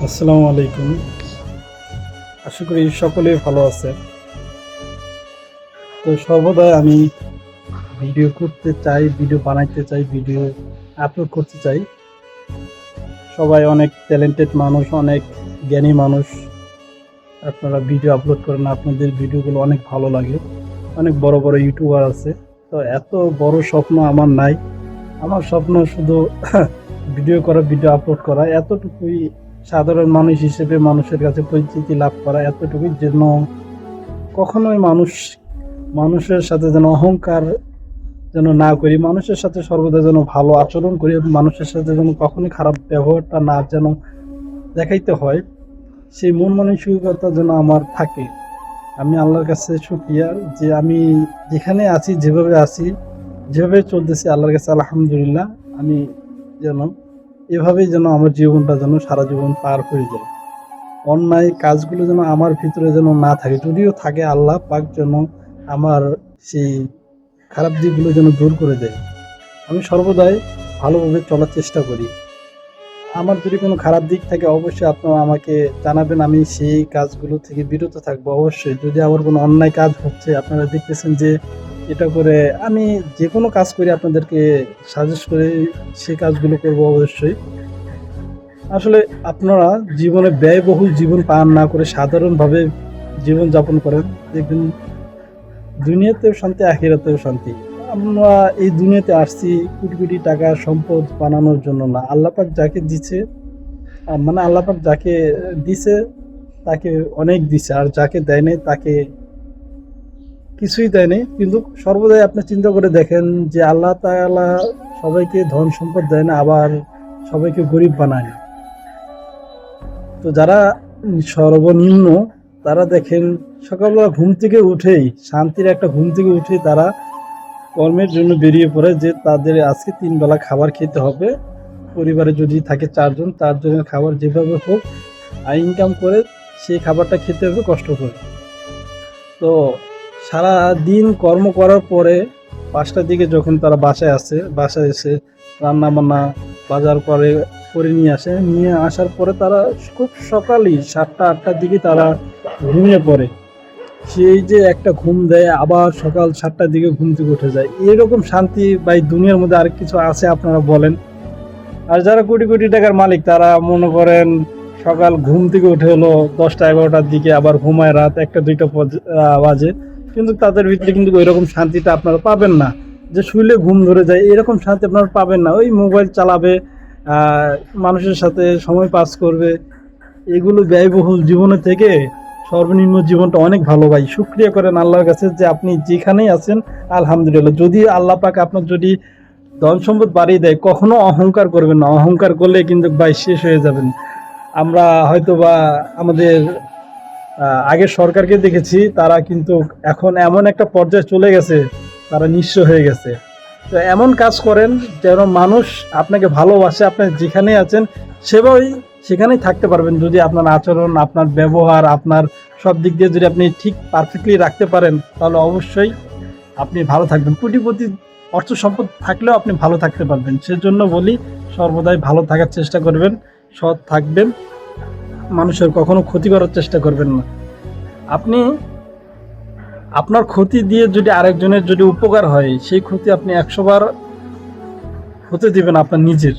আসসালামু আলাইকুম। আশা করি সকলেই ভালো আছে। তো সর্বদাই আমি ভিডিও করতে চাই, ভিডিও বানাইতে চাই, ভিডিও আপলোড করতে চাই। সবাই অনেক ট্যালেন্টেড মানুষ, অনেক জ্ঞানী মানুষ। আপনারা ভিডিও আপলোড করেন, আপনাদের ভিডিওগুলো অনেক ভালো লাগে। অনেক বড় বড় ইউটিউবার আছে। তো এত বড় স্বপ্ন আমার নাই। আমার স্বপ্ন শুধু ভিডিও করা, ভিডিও আপলোড করা, এতটুকুই। সাধারণ মানুষ হিসেবে মানুষের কাছে পরিচিতি লাভ করা, এতটুকুই যেন কখনোই মানুষের সাথে যেন অহংকার যেন না করি, মানুষের সাথে সর্বদা যেন ভালো আচরণ করি, মানুষের সাথে যেন কখনোই খারাপ ব্যবহারটা না যেন দেখাইতে হয়, সেই মন মানসিকতা যেন আমার থাকে। আমি আল্লাহর কাছে শুকরিয়া যে আমি যেখানে আছি, যেভাবে আছি, যেভাবে চলতেছি, আল্লাহর কাছে আলহামদুলিল্লাহ। আমি যেন এভাবেই যেন আমার জীবনটা যেন সারা জীবন পার হয়ে যায়। অন্যায় কাজগুলো যেন আমার ভিতরে যেন না থাকে, যদিও থাকে আল্লাহ পাক যেন আমার সেই খারাপ দিকগুলো যেন দূর করে দেয়। আমি সর্বদাই ভালোভাবে চলার চেষ্টা করি। আমার যদি কোনো খারাপ দিক থাকে অবশ্যই আপনারা আমাকে জানাবেন, আমি সেই কাজগুলো থেকে বিরত থাকবো অবশ্যই। যদি আমার কোনো অন্যায় কাজ হচ্ছে, আপনারা দেখতেছেন যে এটা করে আমি যে কোনো কাজ করি, আপনাদেরকে সাজেস্ট করে সেই কাজগুলো করব অবশ্যই। আসলে আপনারা জীবনে ব্যয়বহুল জীবন পার না করে সাধারণভাবে জীবন যাপন করেন, দেখবেন দুনিয়াতেও শান্তি, আখিরাতেও শান্তি। আমরা এই দুনিয়াতে আসছি কোটি কোটি টাকা সম্পদ বানানোর জন্য না। আল্লাহ পাক যাকে দিচ্ছে, মানে আল্লাহ পাক যাকে দিছে তাকে অনেক দিছে, আর যাকে দেয় নাই তাকে কিছুই দেয় নাই। কিন্তু সর্বদাই আপনি চিন্তা করে দেখেন যে আল্লাহ তাআলা সবাইকে ধন সম্পদ দেয় না, আবার সবাইকে গরিব বানায় না। তো যারা সর্বনিম্ন, তারা দেখেন সকালবেলা ঘুম থেকে উঠেই, শান্তির একটা ঘুম থেকে উঠেই তারা কর্মের জন্য বেরিয়ে পড়ে, যে তাদের আজকে 3 বেলা খাবার খেতে হবে। পরিবারে যদি থাকে 4 জন, 4 জনের খাবার যেভাবে হোক ইনকাম করে সেই খাবারটা খেতে হবে কষ্ট করে। তো সারা দিন কর্ম করার পরে 5টার দিকে যখন তারা বাসায় আসে, বাসায় এসে রান্না বান্না বাজার করে নিয়ে আসে, নিয়ে আসার পরে তারা খুব সকালেই 7টা 8টার দিকে তারা ঘুমিয়ে পড়ে। সেই যে একটা ঘুম দেয়, আবার সকাল 7টার দিকে ঘুম থেকে উঠে যায়। এরকম শান্তি বা এই দুনিয়ার মধ্যে আর কিছু আছে আপনারা বলেন? আর যারা কোটি কোটি টাকার মালিক, তারা মনে করেন সকাল ঘুম থেকে উঠে হলো 10টা 11টার দিকে, আবার ঘুমায় রাত 1টা 2টা বাজে। কিন্তু তাদের ভিতরে কিন্তু ওইরকম শান্তিটা আপনারা পাবেন না। যে শুইলে ঘুম ধরে যায়, এরকম শান্তি আপনারা পাবেন না। ওই মোবাইল চালাবে, মানুষের সাথে সময় পাস করবে, এগুলো ব্যয়বহুল জীবনে থেকে সর্বনিম্ন জীবনটা অনেক ভালো। ভাই, শুকরিয়া করেন আল্লাহর কাছে যে আপনি যেখানেই আছেন আলহামদুলিল্লাহ। যদি আল্লাহ পাক আপনার যদি ধন সম্পদ বাড়িয়ে দেয়, কখনো অহংকার করবেন না। অহংকার করলে কিন্তু ভাই শেষ হয়ে যাবেন। আমরা হয়তো বা আমাদের আগের সরকারকে দেখেছি, তারা কিন্তু এখন এমন একটা পর্যায়ে চলে গেছে, তারা নিঃস্ব হয়ে গেছে। তো এমন কাজ করেন যেন মানুষ আপনাকে ভালোবাসে, আপনি যেখানে আছেন সেখানেই থাকতে পারবেন। যদি আপনার আচরণ, আপনার ব্যবহার, আপনার সব দিক দিয়ে যদি আপনি ঠিক পারফেক্টলি রাখতে পারেন, তাহলে অবশ্যই আপনি ভালো থাকবেন। কোটিপতি অর্থ সম্পদ থাকলেও আপনি ভালো থাকতে পারবেন। সেজন্য বলি, সর্বদাই ভালো থাকার চেষ্টা করবেন, সৎ থাকবেন, মানুষের কখনো ক্ষতি করার চেষ্টা করবেন না। আপনি আপনার ক্ষতি দিয়ে যদি আরেকজনের যদি উপকার হয়, সেই ক্ষতি আপনি 100 বার হতে দিবেন আপনার নিজের।